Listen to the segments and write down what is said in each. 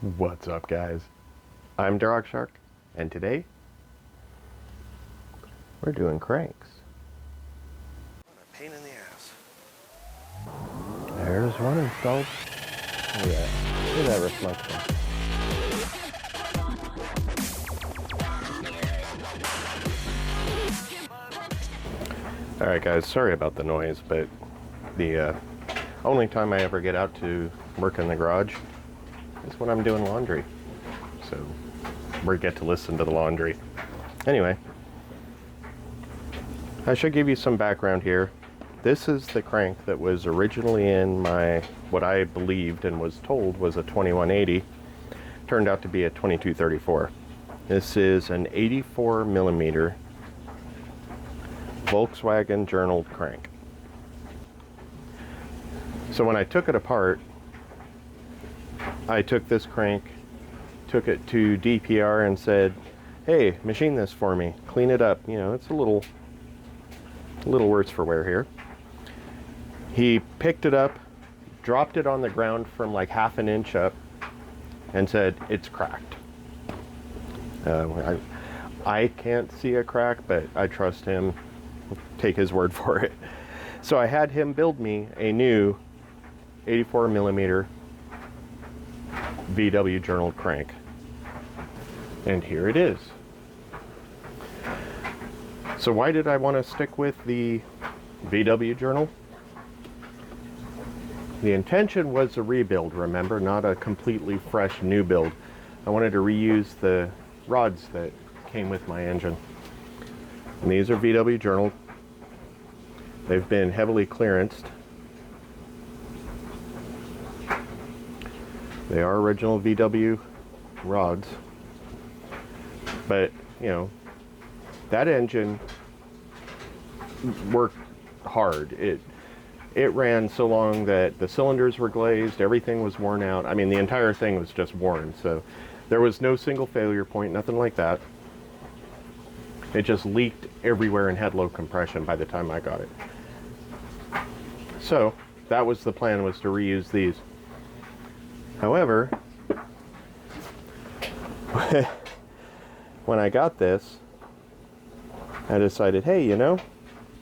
What's up, guys? I'm Dark Shark, and today we're doing cranks. What a pain in the ass. There's one installed. Look at that reflection. Alright guys, sorry about the noise, but the only time I ever get out to work in the garage is when I'm doing laundry. So we get to listen to the laundry. Anyway, I should give you some background here. This is the crank that was originally in my, what I believed and was told was a 2180. Turned out to be a 2234. This is an 84 millimeter Volkswagen journal crank. So when I took it apart, I took this crank, took it to DPR and said, hey, machine this for me, clean it up. You know, it's a little worse for wear here. He picked it up, dropped it on the ground from like half an inch up and said, it's cracked. I can't see a crack, but I trust him, take his word for it. So I had him build me a new 84 millimeter VW journal crank. And here it is. So why did I want to stick with the VW journal? The intention was a rebuild, remember, not a completely fresh new build. I wanted to reuse the rods that came with my engine. And these are VW journal. They've been heavily clearanced. They are original VW rods. But, you know, that engine worked hard. It ran so long that the cylinders were glazed, everything was worn out. I mean, the entire thing was just worn, so there was no single failure point, nothing like that. It just leaked everywhere and had low compression by the time I got it. So that was the plan, was to reuse these. However, when I got this, I decided, hey, you know,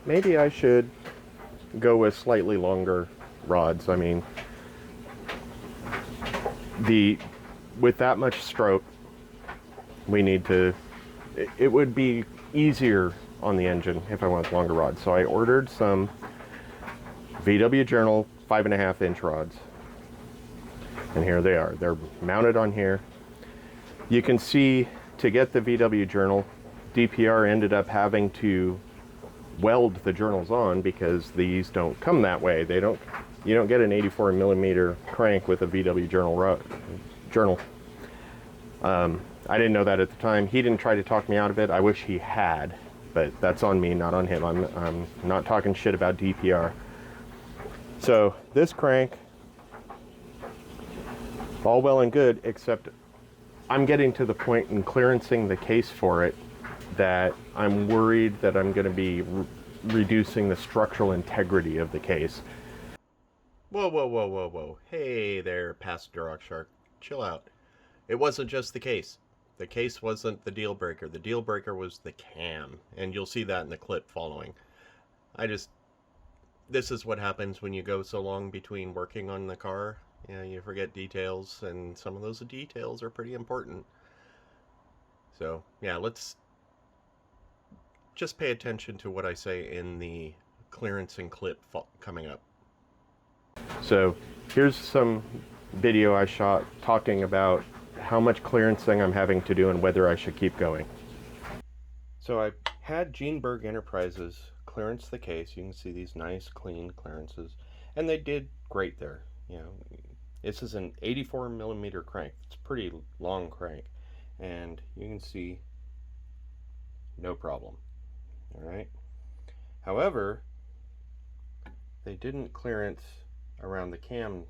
maybe I should go with slightly longer rods. I mean, with that much stroke, we need to, it would be easier on the engine if I went with longer rods. So I ordered some VW Journal 5.5 inch rods. And here they are. They're mounted on here. You can see, to get the VW Journal, DPR ended up having to weld the journals on because these don't come that way. You don't get an 84 millimeter crank with a VW journal. I didn't know that at the time. He didn't try to talk me out of it. I wish he had, but that's on me, not on him. I'm not talking shit about DPR. So this crank, all well and good, except I'm getting to the point in clearancing the case for it that I'm worried that I'm going to be reducing the structural integrity of the case. Whoa, whoa, whoa, whoa, whoa. Hey there, Pastor Rock Shark. Chill out. It wasn't just the case. The case wasn't the deal breaker. The deal breaker was the cam, and you'll see that in the clip following. This is what happens when you go so long between working on the car. You know, you forget details, and some of those details are pretty important. So, yeah, let's just pay attention to what I say in the clearancing clip coming up. So, here's some video I shot talking about how much clearancing I'm having to do and whether I should keep going. So I had Jeanberg Enterprises clearance the case. You can see these nice clean clearances, and they did great there. You know, this is an 84 millimeter crank. It's a pretty long crank, and you can see no problem. All right. However, they didn't clearance around the cam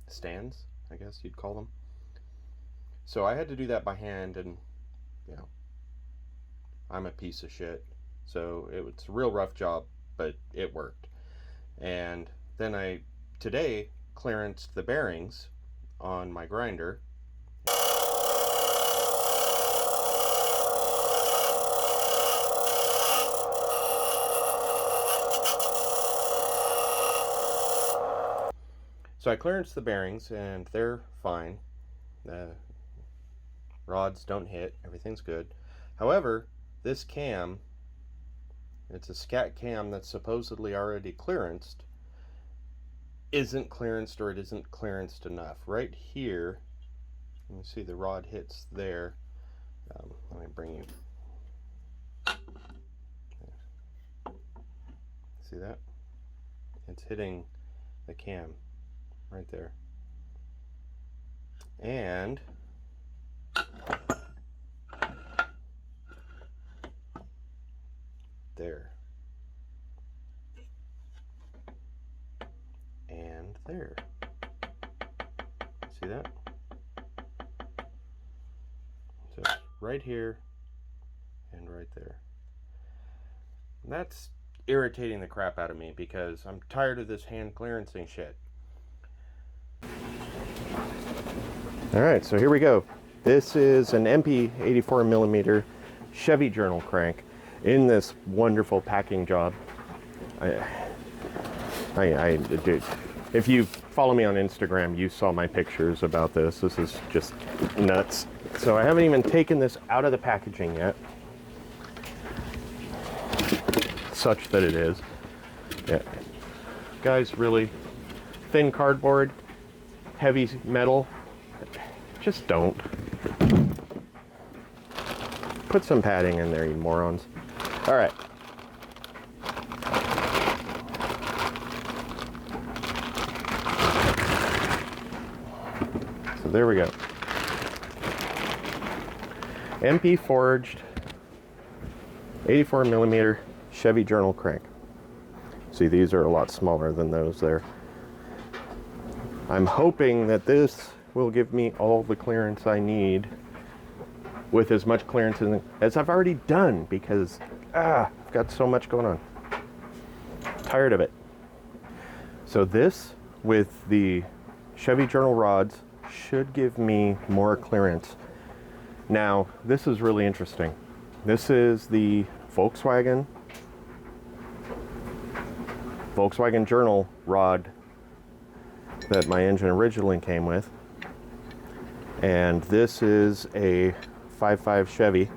stands, I guess you'd call them. So I had to do that by hand, and you know, I'm a piece of shit. So it was a real rough job, but it worked. And then today clearanced the bearings on my grinder. So I clearanced the bearings and they're fine. The rods don't hit, everything's good. However, this cam, it's a scat cam that's supposedly already clearanced, isn't clearanced, or it isn't clearanced enough. Right here, you can see the rod hits there. Let me bring you. See that? It's hitting the cam right there. And there. And there. See that? So it's right here and right there. And that's irritating the crap out of me because I'm tired of this hand clearancing shit. Alright, so here we go. This is an MP 84mm Chevy journal crank in this wonderful packing job. If you follow me on Instagram, you saw my pictures about this. This is just nuts. So I haven't even taken this out of the packaging yet. Such that it is. Yeah. Guys, really thin cardboard, heavy metal. Just don't. Put some padding in there, you morons. All right. So there we go. MP forged 84mm Chevy journal crank. See, these are a lot smaller than those there. I'm hoping that this will give me all the clearance I need with as much clearance as I've already done, because I've got so much going on. Tired of it. So this with the Chevy journal rods should give me more clearance. Now, this is really interesting. This is the Volkswagen journal rod that my engine originally came with. And this is a 5.5 Chevy,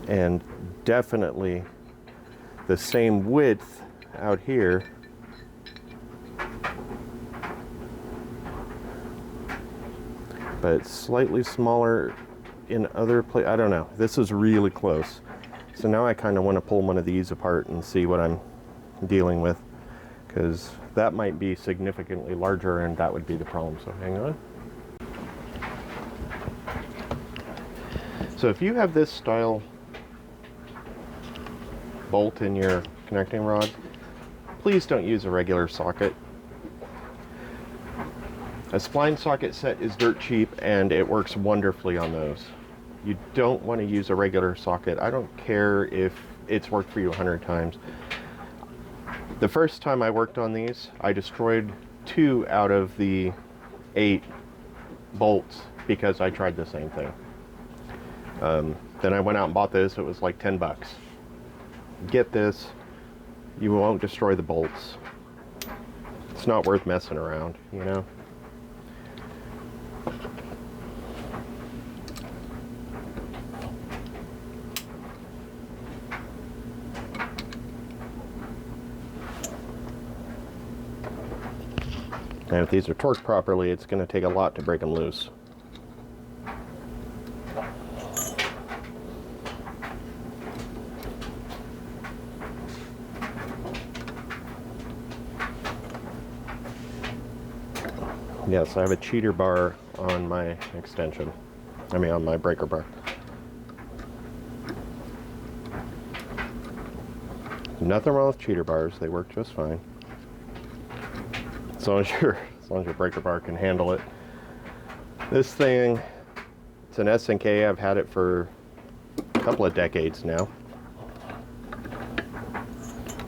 and definitely the same width out here. But slightly smaller in other places. I don't know. This is really close. So now I kind of want to pull one of these apart and see what I'm dealing with, because that might be significantly larger and that would be the problem. So hang on. So if you have this style bolt in your connecting rod, please don't use a regular socket. A spline socket set is dirt cheap and it works wonderfully on those. You don't want to use a regular socket. I don't care if it's worked for you 100 times. The first time I worked on these, I destroyed 2 out of the 8 bolts because I tried the same thing. Then I went out and bought this. It was like 10 bucks. Get this, you won't destroy the bolts. It's not worth messing around, you know? And if these are torqued properly, it's going to take a lot to break them loose. Yes, I have a cheater bar on my extension. I mean, on my breaker bar. Nothing wrong with cheater bars. They work just fine. As long as your breaker bar can handle it. This thing, it's an S&K. I've had it for a couple of decades now.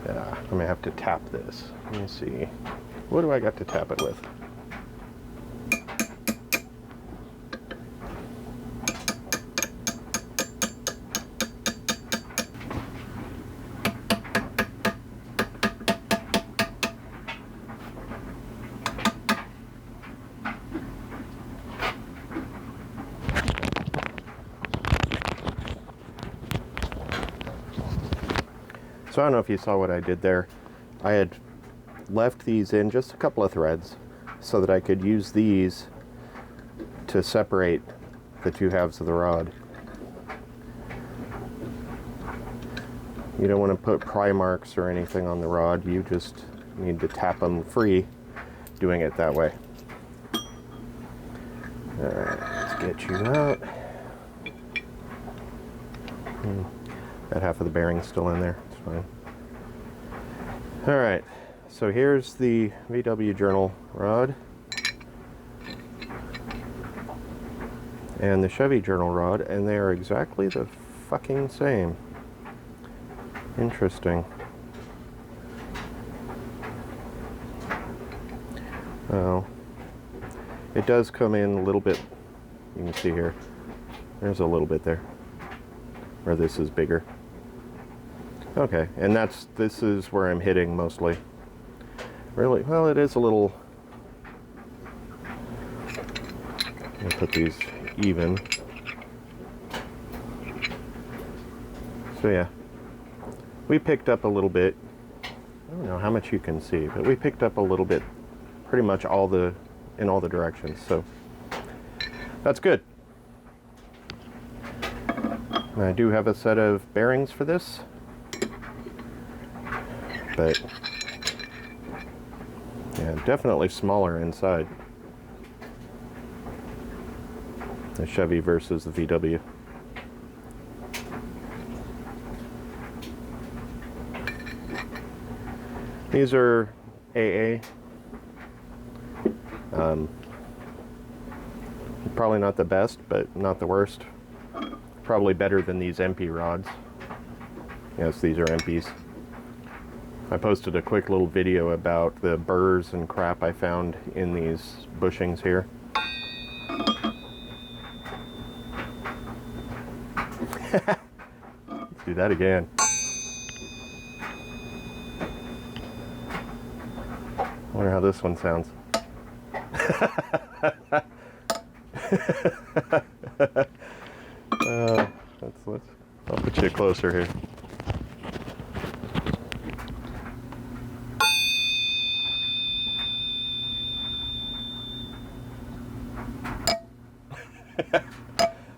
Yeah, I'm gonna have to tap this. Let me see. What do I got to tap it with? So I don't know if you saw what I did there. I had left these in just a couple of threads so that I could use these to separate the two halves of the rod. You don't want to put pry marks or anything on the rod. You just need to tap them free doing it that way. Alright, let's get you out. That half of the bearing's still in there. It's fine. Alright, so here's the VW Journal rod. And the Chevy Journal rod, and they are exactly the fucking same. Interesting. Oh, it does come in a little bit. You can see here. There's a little bit there. Or this is bigger. Okay, and this is where I'm hitting mostly. Really, well, it is a little. I'll put these even. So yeah, we picked up a little bit. I don't know how much you can see, but we picked up a little bit, pretty much in all the directions. So that's good. And I do have a set of bearings for this, but yeah, definitely smaller inside. The Chevy versus the VW. These are AA. Probably not the best, but not the worst. Probably better than these MP rods. Yes, these are MPs. I posted a quick little video about the burrs and crap I found in these bushings here. Let's do that again. I wonder how this one sounds. I'll put you closer here.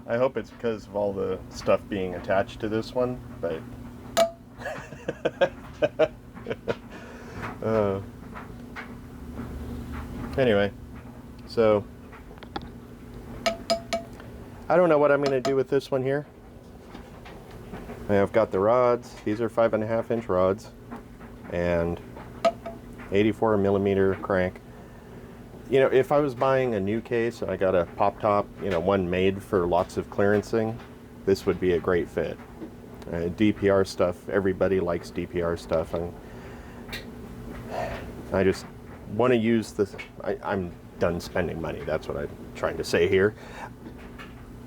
I hope it's because of all the stuff being attached to this one, but anyway, so I don't know what I'm going to do with this one here. I've got the rods. These are 5.5-inch rods and 84 millimeter crank. You know, if I was buying a new case and I got a pop top, you know, one made for lots of clearancing, this would be a great fit. DPR stuff, everybody likes DPR stuff, and I just want to use this. I'm done spending money. That's what I'm trying to say here.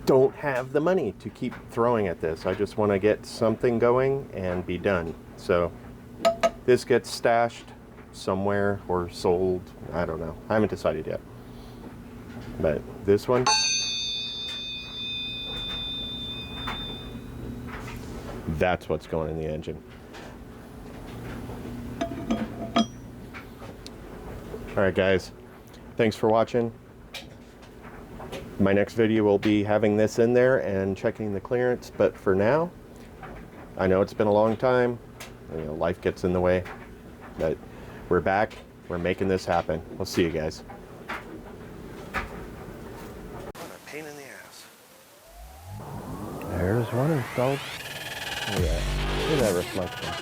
Don't have the money to keep throwing at this. I just want to get something going and be done. So this gets stashed somewhere or sold. I don't know. I haven't decided yet. But this one, that's what's going in the engine. All right, guys. Thanks for watching. My next video will be having this in there and checking the clearance, but for now, I know it's been a long time. You know, life gets in the way, but we're back. We're making this happen. We'll see you guys. What a pain in the ass. There's one installed. Oh yeah, look at that reflection.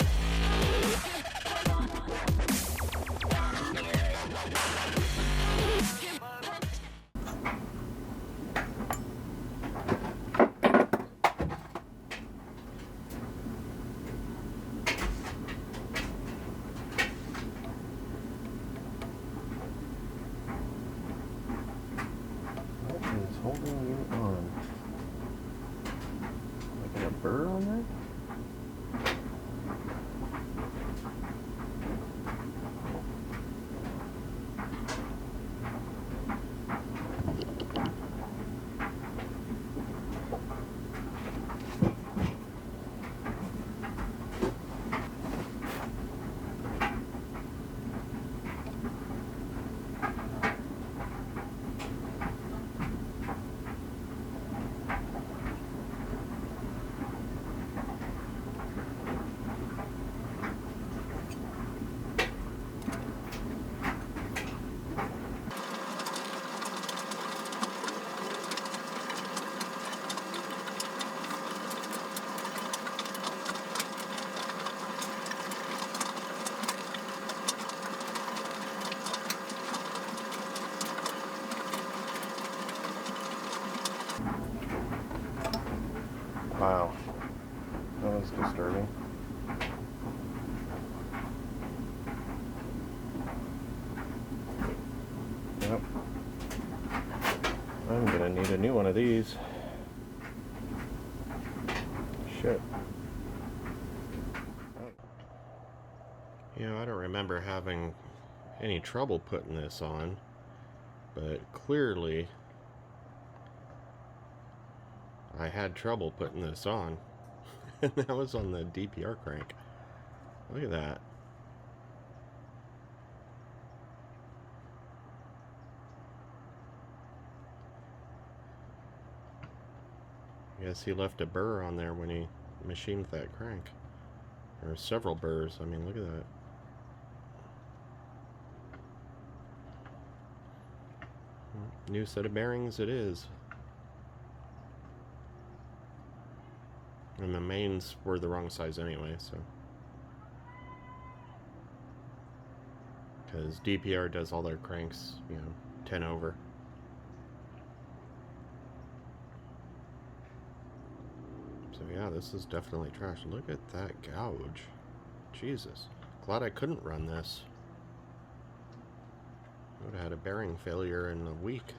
Holding you on. Like a burr on that? Wow. That was disturbing. Yep. I'm gonna need a new one of these. Shit. You know, I don't remember having any trouble putting this on, but clearly I had trouble putting this on. And that was on the DPR crank. Look at that. I guess he left a burr on there when he machined that crank. Or several burrs. I mean, look at that. New set of bearings it is. And the mains were the wrong size anyway, so. Because DPR does all their cranks, you know, 10 over. So yeah, this is definitely trash. Look at that gouge. Jesus. Glad I couldn't run this. I would have had a bearing failure in a week.